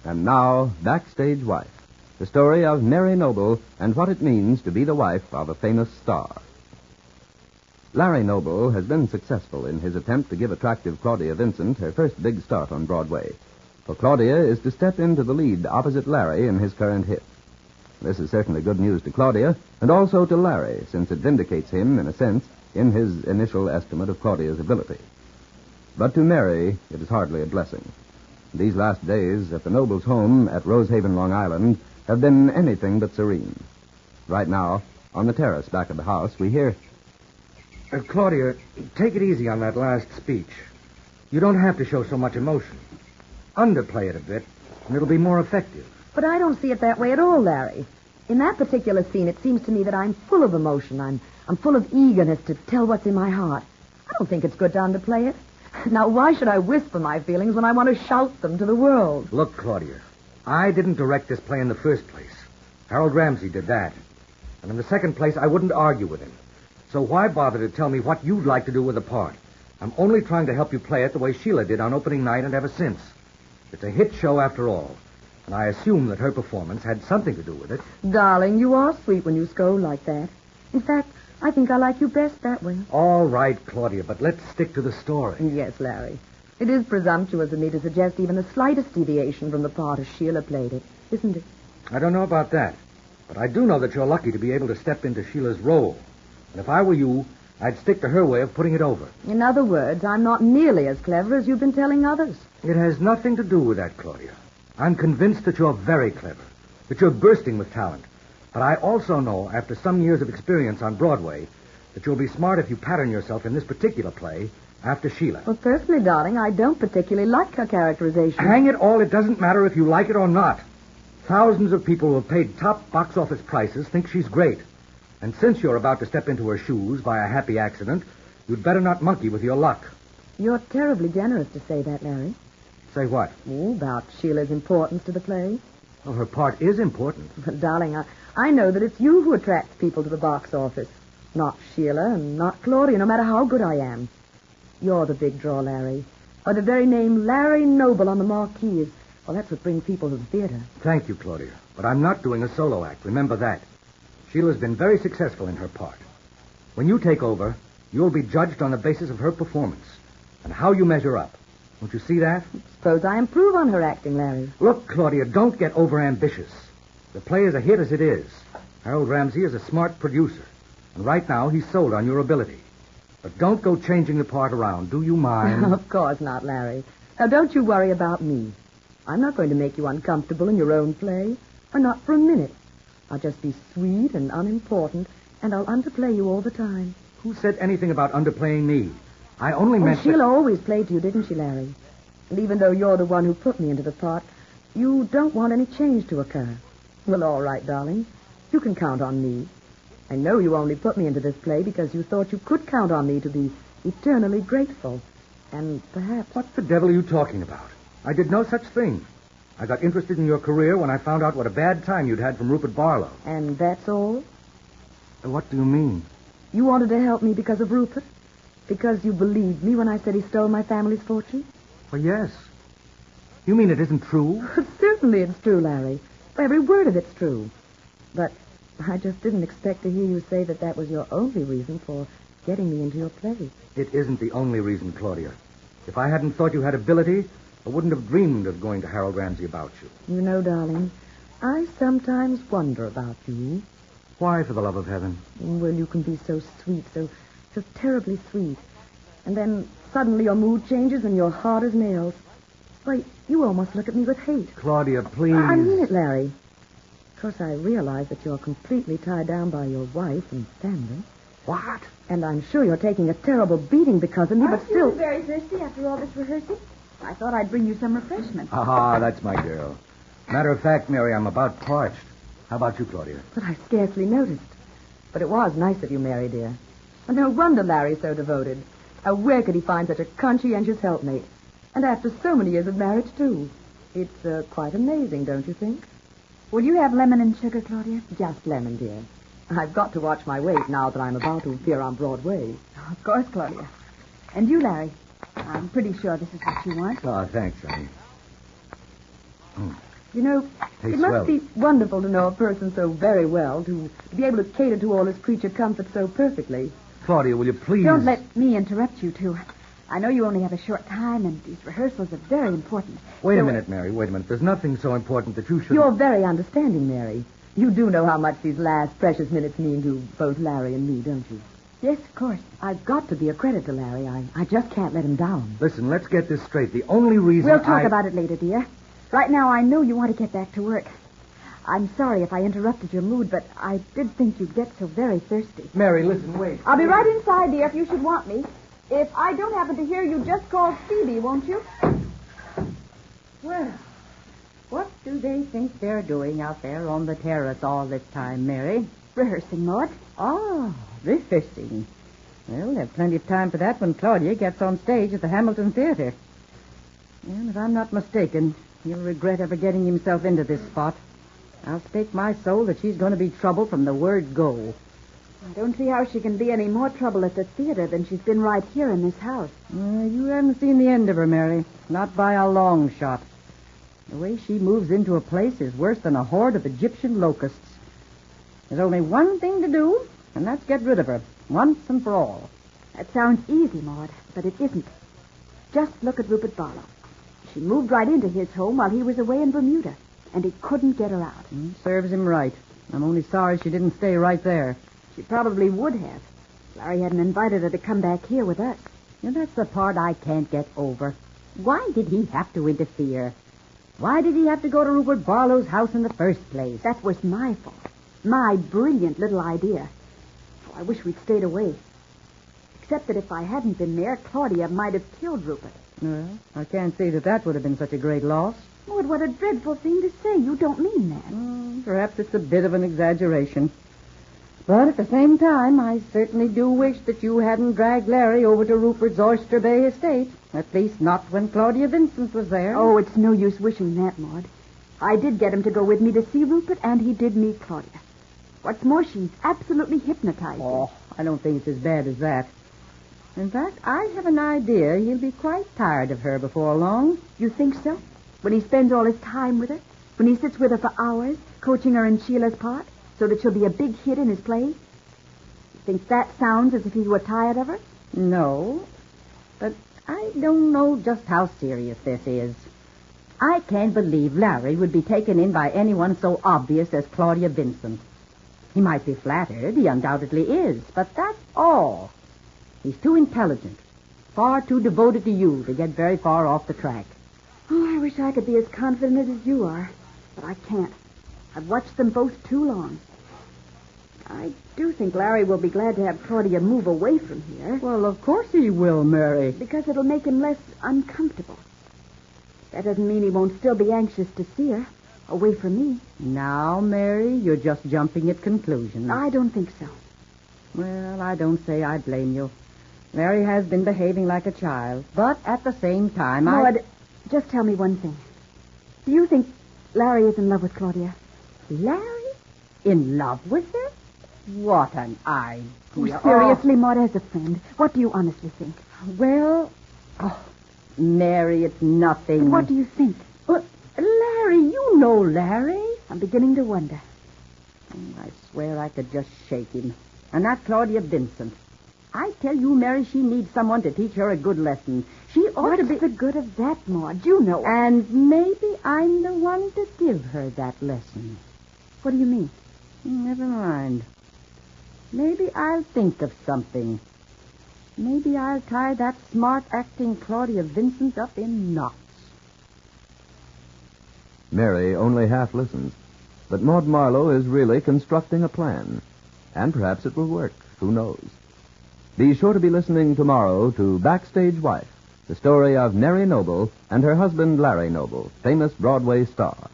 And now, Backstage Wife, the story of Mary Noble and what it means to be the wife of a famous star. Larry Noble has been successful in his attempt to give attractive Claudia Vincent her first big start on Broadway. For Claudia is to step into the lead opposite Larry in his current hit. This is certainly good news to Claudia, and also to Larry, since it vindicates him, in a sense, in his initial estimate of Claudia's ability. But to Mary, it is hardly a blessing. These last days at the Nobles' home at Rosehaven, Long Island, have been anything but serene. Right now, on the terrace back of the house, we hear... Claudia, take it easy on that last speech. You don't have to show so much emotion. Underplay it a bit, and it'll be more effective. But I don't see it that way at all, Larry. In that particular scene, it seems to me that I'm full of emotion. I'm full of eagerness to tell what's in my heart. I don't think it's good to underplay it. Now, why should I whisper my feelings when I want to shout them to the world? Look, Claudia, I didn't direct this play in the first place. Harold Ramsey did that. And in the second place, I wouldn't argue with him. So why bother to tell me what you'd like to do with the part? I'm only trying to help you play it the way Sheila did on opening night and ever since. It's a hit show after all. And I assume that her performance had something to do with it. Darling, you are sweet when you scold like that. In fact, I think I like you best that way. All right, Claudia, but let's stick to the story. Yes, Larry. It is presumptuous of me to suggest even the slightest deviation from the part as Sheila played it, isn't it? I don't know about that, but I do know that you're lucky to be able to step into Sheila's role. And if I were you, I'd stick to her way of putting it over. In other words, I'm not nearly as clever as you've been telling others. It has nothing to do with that, Claudia. I'm convinced that you're very clever, that you're bursting with talent. But I also know, after some years of experience on Broadway, that you'll be smart if you pattern yourself in this particular play after Sheila. Well, personally, darling, I don't particularly like her characterization. Hang it all, it doesn't matter if you like it or not. Thousands of people who have paid top box office prices think she's great. And since you're about to step into her shoes by a happy accident, you'd better not monkey with your luck. You're terribly generous to say that, Larry. Say what? Oh, about Sheila's importance to the play. Well, her part is important. But, darling, I know that it's you who attracts people to the box office. Not Sheila and not Claudia, no matter how good I am. You're the big draw, Larry. Or the very name Larry Noble on the marquee is... Well, that's what brings people to the theater. Thank you, Claudia. But I'm not doing a solo act. Remember that. Sheila's been very successful in her part. When you take over, you'll be judged on the basis of her performance and how you measure up. Don't you see that? Suppose I improve on her acting, Larry. Look, Claudia, don't get overambitious. The play is a hit as it is. Harold Ramsey is a smart producer. And right now, he's sold on your ability. But don't go changing the part around. Do you mind? Of course not, Larry. Now, don't you worry about me. I'm not going to make you uncomfortable in your own play. Or not for a minute. I'll just be sweet and unimportant, and I'll underplay you all the time. Who said anything about underplaying me? I only meant Sheila always played you, didn't she, Larry? And even though you're the one who put me into the part, you don't want any change to occur. Well, all right, darling. You can count on me. I know you only put me into this play because you thought you could count on me to be eternally grateful. And perhaps... What the devil are you talking about? I did no such thing. I got interested in your career when I found out what a bad time you'd had from Rupert Barlow. And that's all? What do you mean? You wanted to help me because of Rupert? Because you believed me when I said he stole my family's fortune? Well, yes. You mean it isn't true? Certainly it's true, Larry. Every word of it's true. But I just didn't expect to hear you say that was your only reason for getting me into your play. It isn't the only reason, Claudia. If I hadn't thought you had ability, I wouldn't have dreamed of going to Harold Ramsey about you. You know, darling, I sometimes wonder about you. Why, for the love of heaven? Well, you can be so sweet, so terribly sweet. And then suddenly your mood changes and you're hard as nails. Why, you almost look at me with hate. Claudia, please. I mean it, Larry. Of course, I realize that you're completely tied down by your wife and family. What? And I'm sure you're taking a terrible beating because of me, but still... Aren't you very thirsty after all this rehearsing? I thought I'd bring you some refreshment. Ah, that's my girl. Matter of fact, Mary, I'm about parched. How about you, Claudia? But I scarcely noticed. But it was nice of you, Mary, dear. And no wonder Larry's so devoted. Where could he find such a conscientious helpmate? And after so many years of marriage, too. It's quite amazing, don't you think? Will you have lemon and sugar, Claudia? Just lemon, dear. I've got to watch my weight now that I'm about to appear on Broadway. Of course, Claudia. And you, Larry. I'm pretty sure this is what you want. Oh, thanks, honey. You know, Hey, it swell. must be wonderful to know a person so very well, to be able to cater to all his creature comforts so perfectly. Claudia, will you please... Don't let me interrupt you two. I know you only have a short time, and these rehearsals are very important. Wait a So, minute, Mary. Wait a minute. There's nothing so important that you should... You're very understanding, Mary. You do know how much these last precious minutes mean to both Larry and me, don't you? Yes, of course. I've got to be a credit to Larry. I just can't let him down. Listen, let's get this straight. The only reason We'll talk about it later, dear. Right now, I know you want to get back to work. I'm sorry if I interrupted your mood, but I did think you'd get so very thirsty. Mary, listen, wait. I'll be right inside, dear, if you should want me. If I don't happen to hear you, just call Phoebe, won't you? Well, what do they think they're doing out there on the terrace all this time, Mary? Rehearsing, Maud. Oh, rehearsing. Well, we'll have plenty of time for that when Claudia gets on stage at the Hamilton Theater. And if I'm not mistaken, he'll regret ever getting himself into this spot. I'll stake my soul that she's going to be trouble from the word go. I don't see how she can be any more trouble at the theater than she's been right here in this house. You haven't seen the end of her, Mary. Not by a long shot. The way she moves into a place is worse than a horde of Egyptian locusts. There's only one thing to do, and that's get rid of her, once and for all. That sounds easy, Maud, but it isn't. Just look at Rupert Barlow. She moved right into his home while he was away in Bermuda, and he couldn't get her out. Serves him right. I'm only sorry she didn't stay right there. She probably would have. Larry hadn't invited her to come back here with us. And that's the part I can't get over. Why did he have to interfere? Why did he have to go to Rupert Barlow's house in the first place? That was my fault. My brilliant little idea. Oh, I wish we'd stayed away. Except that if I hadn't been there, Claudia might have killed Rupert. Well, I can't say that would have been such a great loss. Maud, what a dreadful thing to say. You don't mean that. Perhaps it's a bit of an exaggeration. But at the same time, I certainly do wish that you hadn't dragged Larry over to Rupert's Oyster Bay estate. At least not when Claudia Vincent was there. Oh, it's no use wishing that, Maud. I did get him to go with me to see Rupert, and he did meet Claudia. What's more, she's absolutely hypnotized him. Oh, I don't think it's as bad as that. In fact, I have an idea he'll be quite tired of her before long. You think so? When he spends all his time with her? When he sits with her for hours, coaching her in Sheila's part, so that she'll be a big hit in his play? You think that sounds as if he were tired of her? No, but I don't know just how serious this is. I can't believe Larry would be taken in by anyone so obvious as Claudia Vincent. He might be flattered, he undoubtedly is, but that's all. He's too intelligent, far too devoted to you to get very far off the track. Oh, I wish I could be as confident as you are, but I can't. I've watched them both too long. I do think Larry will be glad to have Claudia move away from here. Well, of course he will, Mary. Because it'll make him less uncomfortable. That doesn't mean he won't still be anxious to see her, away from me. Now, Mary, you're just jumping at conclusions. I don't think so. Well, I don't say I blame you. Larry has been behaving like a child, but at the same time, Maud, just tell me one thing. Do you think Larry is in love with Claudia? Larry? In love with her? What an idea. Oh, seriously, Maud, as a friend, what do you honestly think? Well, Mary, it's nothing. What do you think? Larry, you know Larry. I'm beginning to wonder. I swear I could just shake him. And that Claudia Vincent. I tell you, Mary, she needs someone to teach her a good lesson. She ought to be... What's the good of that, Maud? You know. And maybe I'm the one to give her that lesson. What do you mean? Never mind. Maybe I'll think of something. Maybe I'll tie that smart-acting Claudia Vincent up in knots. Mary only half listens, but Maud Marlowe is really constructing a plan. And perhaps it will work. Who knows? Be sure to be listening tomorrow to Backstage Wife, the story of Mary Noble and her husband Larry Noble, famous Broadway stars.